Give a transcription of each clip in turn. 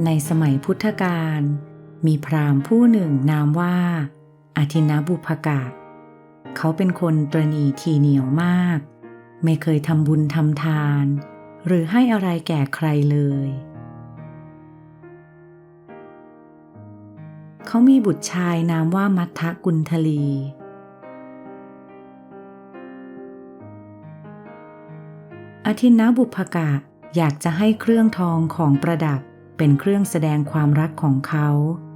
ในสมัยพุทธกาลมีพราหมณ์ผู้หนึ่งนามว่าอทินบุพกะเขาเป็นคนตระหนี่ถี่เหนียวมากไม่เคยทำบุญทำทานหรือให้อะไรแก่ใครเลยเขามีบุตรชายนามว่ามัทธกุณฑลีอทินบุพกะอยากจะให้เครื่องทองของประดับเป็นเครื่องแสดงความรักของเขา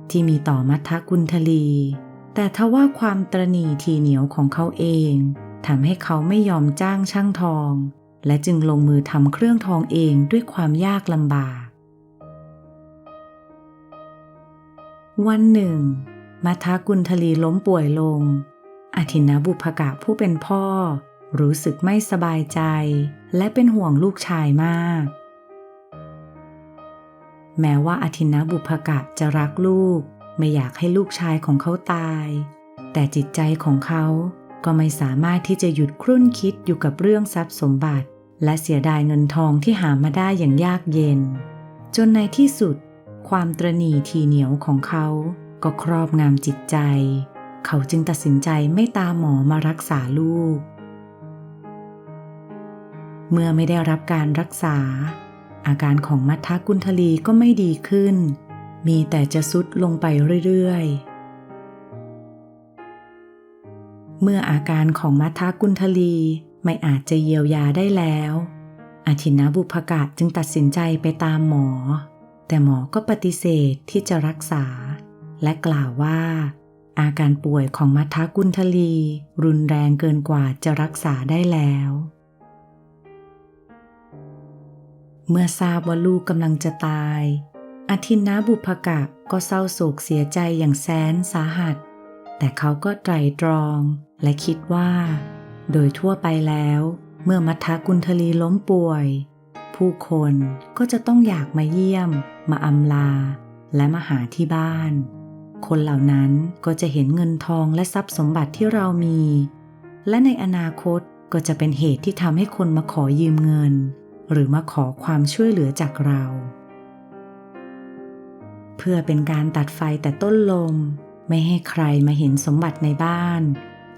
ที่มีต่อมัทธกุณฑลีแต่ทว่าความตระหนี่ถี่เหนียวของเขาเองทำให้เขาไม่ยอมจ้างช่างทองและจึงลงมือทำเครื่องทองเองด้วยความยากลำบากวันหนึ่งมัทธกุณฑลีล้มป่วยลงอทินบุพกะผู้เป็นพ่อรู้สึกไม่สบายใจและเป็นห่วงลูกชายมากแม้ว่าอทินบุพกะจะรักลูกไม่อยากให้ลูกชายของเขาตายแต่จิตใจของเขาก็ไม่สามารถที่จะหยุดครุ่นคิดอยู่กับเรื่องทรัพย์สมบัติและเสียดายเงินทองที่หามาได้อย่างยากเย็นจนในที่สุดความตระหนี่ถี่เหนียวของเขาก็ครอบงำจิตใจเขาจึงตัดสินใจไม่ตามหมอมารักษาลูกเมื่อไม่ได้รับการรักษาอาการของมัทธกุณฑลีก็ไม่ดีขึ้นมีแต่จะทรุดลงไปเรื่อยๆเมื่ออาการของมัทธกุณฑลีไม่อาจจะเยียวยาได้แล้วอทินบุพกะจึงตัดสินใจไปตามหมอแต่หมอก็ปฏิเสธที่จะรักษาและกล่าวว่าอาการป่วยของมัทธกุณฑลีรุนแรงเกินกว่าจะรักษาได้แล้วเมื่อทราบว่าลูกกำลังจะตายอทินบุพกะก็เศร้าโศกเสียใจอย่างแสนสาหัสแต่เขาก็ไตร่ตรองและคิดว่าโดยทั่วไปแล้วเมื่อมัทธกุณฑลีล้มป่วยผู้คนก็จะต้องอยากมาเยี่ยมมาอำลาและมาหาที่บ้านคนเหล่านั้นก็จะเห็นเงินทองและทรัพย์สมบัติที่เรามีและในอนาคตก็จะเป็นเหตุที่ทำให้คนมาขอยืมเงินหรือมาขอความช่วยเหลือจากเราเพื่อเป็นการตัดไฟแต่ต้นลมไม่ให้ใครมาเห็นสมบัติในบ้าน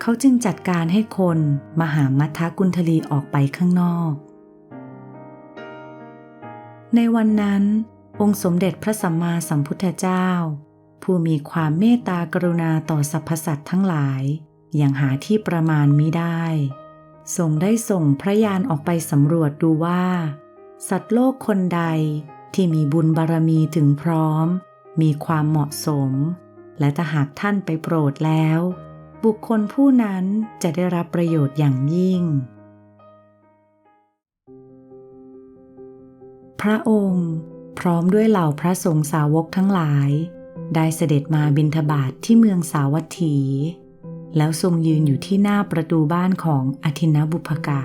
เขาจึงจัดการให้คนมาหามัทธกุณฑลีออกไปข้างนอกในวันนั้นองค์สมเด็จพระสัมมาสัมพุทธเจ้าผู้มีความเมตตากรุณาต่อสรรพสัตว์ทั้งหลายอย่างหาที่ประมาณมิได้ทรงได้ส่งพระยานออกไปสำรวจดูว่าสัตว์โลกคนใดที่มีบุญบารมีถึงพร้อมมีความเหมาะสมและถ้าหากท่านไปโปรดแล้วบุคคลผู้นั้นจะได้รับประโยชน์อย่างยิ่งพระองค์พร้อมด้วยเหล่าพระสงฆ์สาวกทั้งหลายได้เสด็จมาบิณฑบาตที่เมืองสาวัตถีแล้วทรงยืนอยู่ที่หน้าประตูบ้านของอทินบุพกะ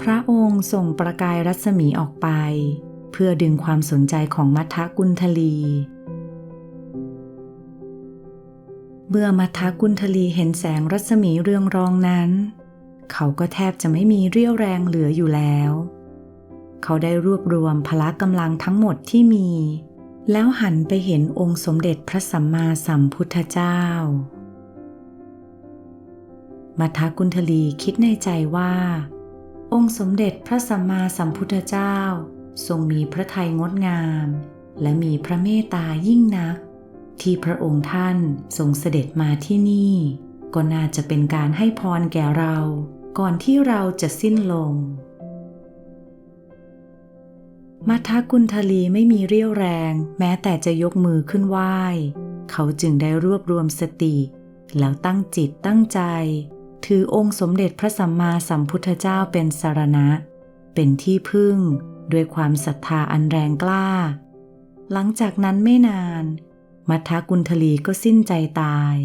พระองค์ส่งประกายรัศมีออกไปเพื่อดึงความสนใจของมัทธกุณฑลีเมื่อมัทธกุณฑลีเห็นแสงรัศมีเรืองรองนั้นเขาก็แทบจะไม่มีเรี่ยวแรงเหลืออยู่แล้วเขาได้รวบรวมพละกำลังทั้งหมดที่มีแล้วหันไปเห็นองค์สมเด็จพระสัมมาสัมพุทธเจ้ามัทธกุณฑลีคิดในใจว่าองค์สมเด็จพระสัมมาสัมพุทธเจ้าทรงมีพระทัยงดงามและมีพระเมตตายิ่งนักที่พระองค์ท่านทรงเสด็จมาที่นี่ก็น่าจะเป็นการให้พรแก่เราก่อนที่เราจะสิ้นลมมัทธกุณฑลีไม่มีเรี่ยวแรงแม้แต่จะยกมือขึ้นไหว้เขาจึงได้รวบรวมสติแล้วตั้งจิตตั้งใจถือองค์สมเด็จพระสัมมาสัมพุทธเจ้าเป็นสรณะเป็นที่พึ่งด้วยความศรัทธาอันแรงกล้าหลังจากนั้นไม่นานมัทธกุณฑลีก็สิ้นใจตาย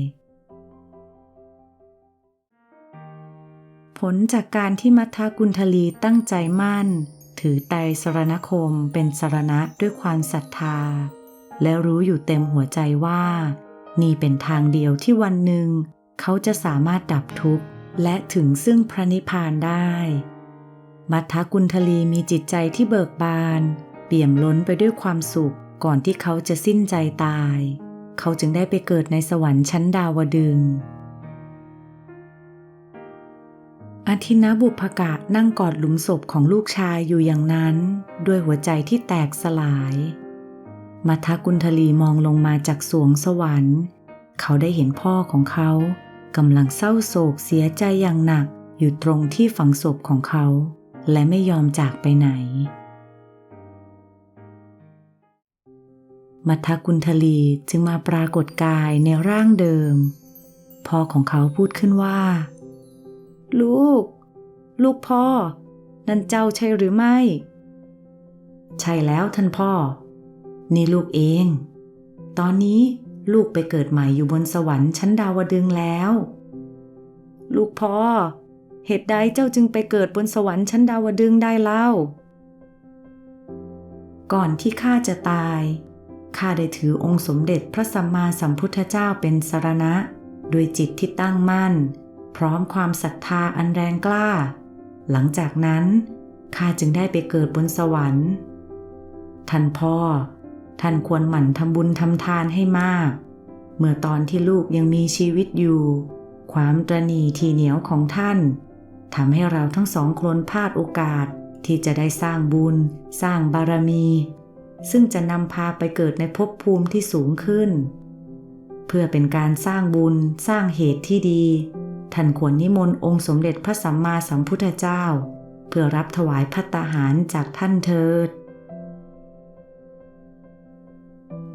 ผลจากการที่มัทธกุณฑลีตั้งใจมั่นถือไตรสรณคมเป็นสรณะด้วยความศรัทธาและรู้อยู่เต็มหัวใจว่านี่เป็นทางเดียวที่วันหนึ่งเขาจะสามารถดับทุกข์และถึงซึ่งพระนิพพานได้มัทธกุณฑลีมีจิตใจที่เบิกบานเปี่ยมล้นไปด้วยความสุข ก่อนที่เขาจะสิ้นใจตายเขาจึงได้ไปเกิดในสวรรค์ชั้นดาวดึงส์อาทินะบุพกะนั่งกอดหลุมศพของลูกชายอยู่อย่างนั้นด้วยหัวใจที่แตกสลายมัทธกุณฑลีมองลงมาจากสวงสวรรค์เขาได้เห็นพ่อของเขากำลังเศร้าโศกเสียใจอย่างหนักอยู่ตรงที่ฝังศพของเขาและไม่ยอมจากไปไหนมัทธกุณฑลีจึงมาปรากฏกายในร่างเดิมพ่อของเขาพูดขึ้นว่าลูกพ่อนั่นเจ้าใช่หรือไม่ใช่แล้วท่านพ่อนี่ลูกเองตอนนี้ลูกไปเกิดใหม่อยู่บนสวรรค์ชั้นดาวดึงส์แล้วลูกพ่อเหตุใดเจ้าจึงไปเกิดบนสวรรค์ชั้นดาวดึงส์ได้เล่าก่อนที่ข้าจะตายข้าได้ถือองค์สมเด็จพระสัมมาสัมพุทธเจ้าเป็นสรณะด้วยจิตที่ตั้งมั่นพร้อมความศรัทธาอันแรงกล้าหลังจากนั้นข้าจึงได้ไปเกิดบนสวรรค์ท่านพ่อท่านควรหมั่นทำบุญทำทานให้มากเมื่อตอนที่ลูกยังมีชีวิตอยู่ความตระหนี่ทีเหนียวของท่านทำให้เราทั้งสองคนพลาดโอกาสที่จะได้สร้างบุญสร้างบารมีซึ่งจะนำพาไปเกิดในภพภูมิที่สูงขึ้นเพื่อเป็นการสร้างบุญสร้างเหตุที่ดีท่านควรนิมนต์องค์สมเด็จพระสัมมาสัมพุทธเจ้าเพื่อรับถวายภัตตาหารจากท่านเถิด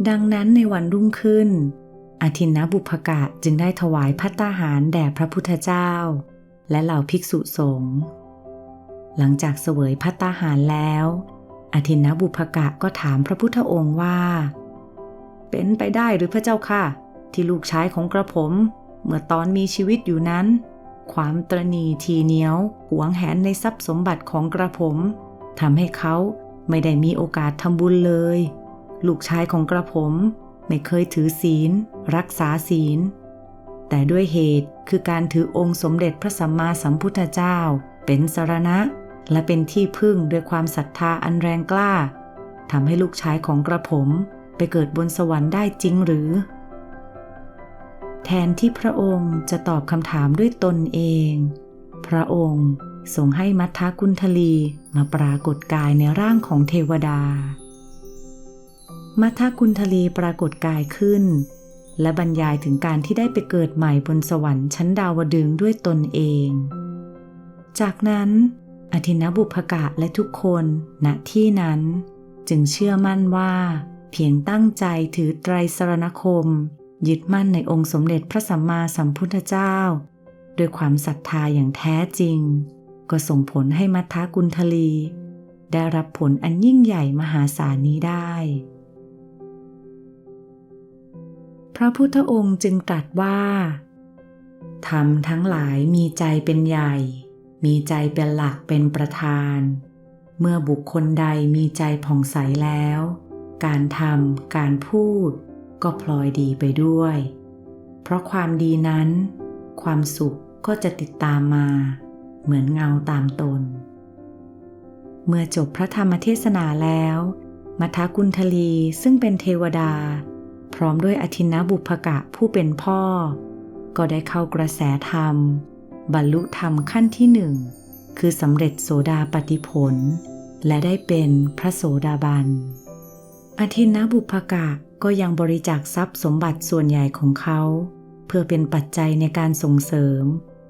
ดังนั้นในวันรุ่งขึ้นอาทินะบุพกะจึงได้ถวายภัตตาหารแด่พระพุทธเจ้าและเหล่าภิกษุสงฆ์หลังจากเสวยภัตตาหารแล้วอาทินะบุพกะก็ถามพระพุทธองค์ว่าเป็นไปได้หรือพระเจ้าค่ะที่ลูกชายของกระผมเมื่อตอนมีชีวิตอยู่นั้นความตระหนี่ทีเหนียวหวงแหนในทรัพย์สมบัติของกระผมทำให้เขาไม่ได้มีโอกาสทำบุญเลยลูกชายของกระผมไม่เคยถือศีลรักษาศีลแต่ด้วยเหตุคือการถือองค์สมเด็จพระสัมมาสัมพุทธเจ้าเป็นสรณะและเป็นที่พึ่งด้วยความศรัทธาอันแรงกล้าทำให้ลูกชายของกระผมไปเกิดบนสวรรค์ได้จริงหรือแทนที่พระองค์จะตอบคำถามด้วยตนเองพระองค์ทรงให้มัทธกุณฑลีมาปรากฏกายในร่างของเทวดามัทธกุณฑลีปรากฏกายขึ้นและบรรยายถึงการที่ได้ไปเกิดใหม่บนสวรรค์ชั้นดาวดึงส์ด้วยตนเองจากนั้นอาทินะบุพกะและทุกคนณที่นั้นจึงเชื่อมั่นว่าเพียงตั้งใจถือไตรสรณคมยึดมั่นในองค์สมเด็จพระสัมมาสัมพุทธเจ้าด้วยความศรัทธาอย่างแท้จริงก็ส่งผลให้มัทธกุณฑลีได้รับผลอันยิ่งใหญ่มหาศาลนี้ได้พระพุทธองค์จึงตรัสว่าธรรมทั้งหลายมีใจเป็นใหญ่มีใจเป็นหลักเป็นประธานเมื่อบุคคลใดมีใจผ่องใสแล้วการทำการพูดก็พลอยดีไปด้วยเพราะความดีนั้นความสุขก็จะติดตามมาเหมือนเงาตามตนเมื่อจบพระธรรมเทศนาแล้วมัทธกุณฑลีซึ่งเป็นเทวดาพร้อมด้วยอาทินะบุพกะผู้เป็นพ่อก็ได้เข้ากระแสธรรมบรรลุธรรมขั้นที่หนึ่งคือสำเร็จโสดาปัตติผลและได้เป็นพระโสดาบันอาทินะบุพกะก็ยังบริจาคทรัพย์สมบัติส่วนใหญ่ของเขาเพื่อเป็นปัจจัยในการส่งเสริม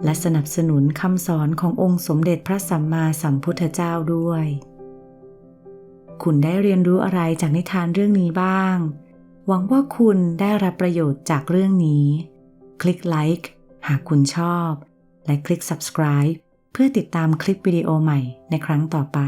และสนับสนุนคำสอนขององค์สมเด็จพระสัมมาสัมพุทธเจ้าด้วยคุณได้เรียนรู้อะไรจากนิทานเรื่องนี้บ้างหวังว่าคุณได้รับประโยชน์จากเรื่องนี้คลิกไลค์หากคุณชอบและคลิก subscribe เพื่อติดตามคลิปวิดีโอใหม่ในครั้งต่อไป